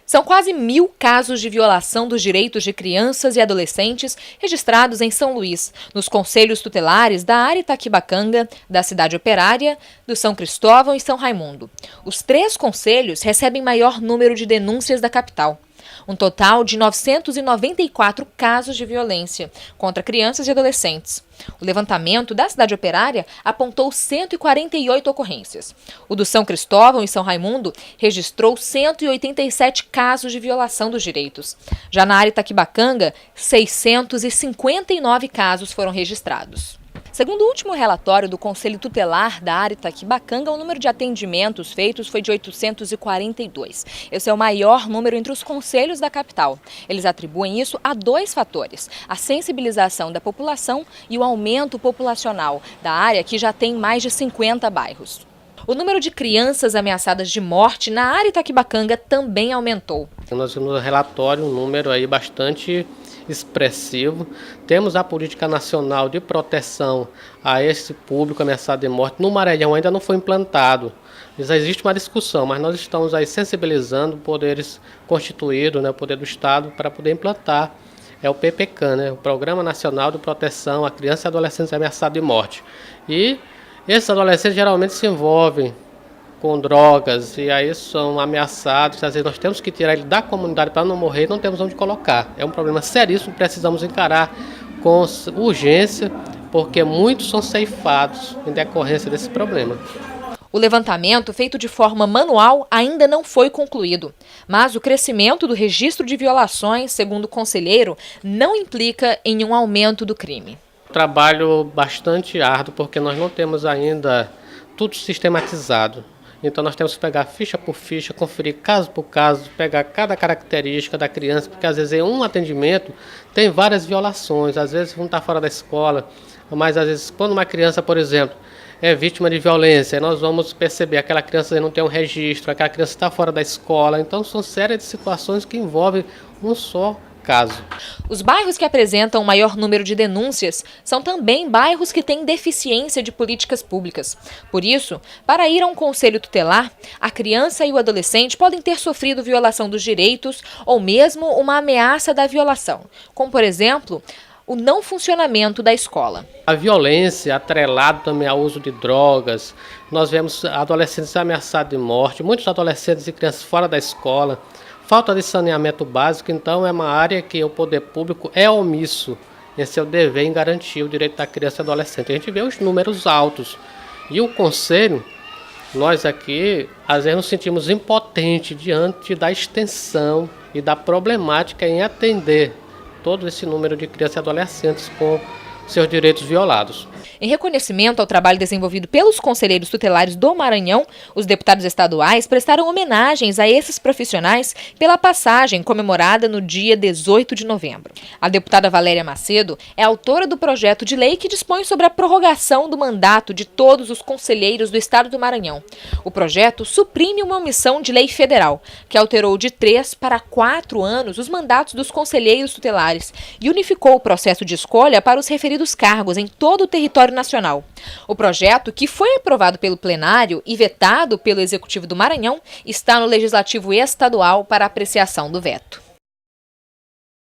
São quase 1.000 casos de violação dos direitos de crianças e adolescentes registrados em São Luís, nos conselhos tutelares da área Itaquibacanga, da Cidade Operária, do São Cristóvão e São Raimundo. Os 3 conselhos recebem maior número de denúncias da capital. Um total de 994 casos de violência contra crianças e adolescentes. O levantamento da Cidade Operária apontou 148 ocorrências. O do São Cristóvão e São Raimundo registrou 187 casos de violação dos direitos. Já na área Itaquibacanga, 659 casos foram registrados. Segundo o último relatório do Conselho Tutelar da área Itaquibacanga, o número de atendimentos feitos foi de 842. Esse é o maior número entre os conselhos da capital. Eles atribuem isso a 2 fatores: a sensibilização da população e o aumento populacional da área, que já tem mais de 50 bairros. O número de crianças ameaçadas de morte na área Itaquibacanga também aumentou. Nós temos no relatório um número aí bastante expressivo. Temos a política nacional de proteção a esse público ameaçado de morte. No Maranhão ainda não foi implantado. Já existe uma discussão, mas nós estamos aí sensibilizando poderes constituídos, o poder do Estado, para poder implantar o PPCAM, o Programa Nacional de Proteção a Crianças e Adolescentes Ameaçados de Morte. E esses adolescentes geralmente se envolvem com drogas e aí são ameaçados. Às vezes nós temos que tirar ele da comunidade para não morrer, não temos onde colocar. É um problema seríssimo, precisamos encarar com urgência, porque muitos são ceifados em decorrência desse problema. O levantamento, feito de forma manual, ainda não foi concluído, mas o crescimento do registro de violações, segundo o conselheiro, não implica em um aumento do crime. Trabalho bastante árduo, porque nós não temos ainda tudo sistematizado. Então nós temos que pegar ficha por ficha, conferir caso por caso, pegar cada característica da criança, porque às vezes em um atendimento tem várias violações, às vezes um está fora da escola, mas às vezes quando uma criança, por exemplo, é vítima de violência, nós vamos perceber que aquela criança não tem um registro, aquela criança está fora da escola, então são séries de situações que envolvem um só caso. Os bairros que apresentam o maior número de denúncias são também bairros que têm deficiência de políticas públicas. Por isso, para ir a um conselho tutelar, a criança e o adolescente podem ter sofrido violação dos direitos ou mesmo uma ameaça da violação, como, por exemplo, o não funcionamento da escola. A violência atrelada também ao uso de drogas, nós vemos adolescentes ameaçados de morte, muitos adolescentes e crianças fora da escola, falta de saneamento básico. Então é uma área que o poder público é omisso em seu dever em garantir o direito da criança e adolescente. A gente vê os números altos e o conselho, nós aqui às vezes nos sentimos impotentes diante da extensão e da problemática em atender todo esse número de crianças e adolescentes com seus direitos violados. Em reconhecimento ao trabalho desenvolvido pelos conselheiros tutelares do Maranhão, os deputados estaduais prestaram homenagens a esses profissionais pela passagem comemorada no dia 18 de novembro. A deputada Valéria Macedo é autora do projeto de lei que dispõe sobre a prorrogação do mandato de todos os conselheiros do estado do Maranhão. O projeto suprime uma omissão de lei federal, que alterou de 3 para 4 anos os mandatos dos conselheiros tutelares e unificou o processo de escolha para os referidos cargos em todo o território nacional. O projeto, que foi aprovado pelo plenário e vetado pelo Executivo do Maranhão, está no Legislativo Estadual para apreciação do veto.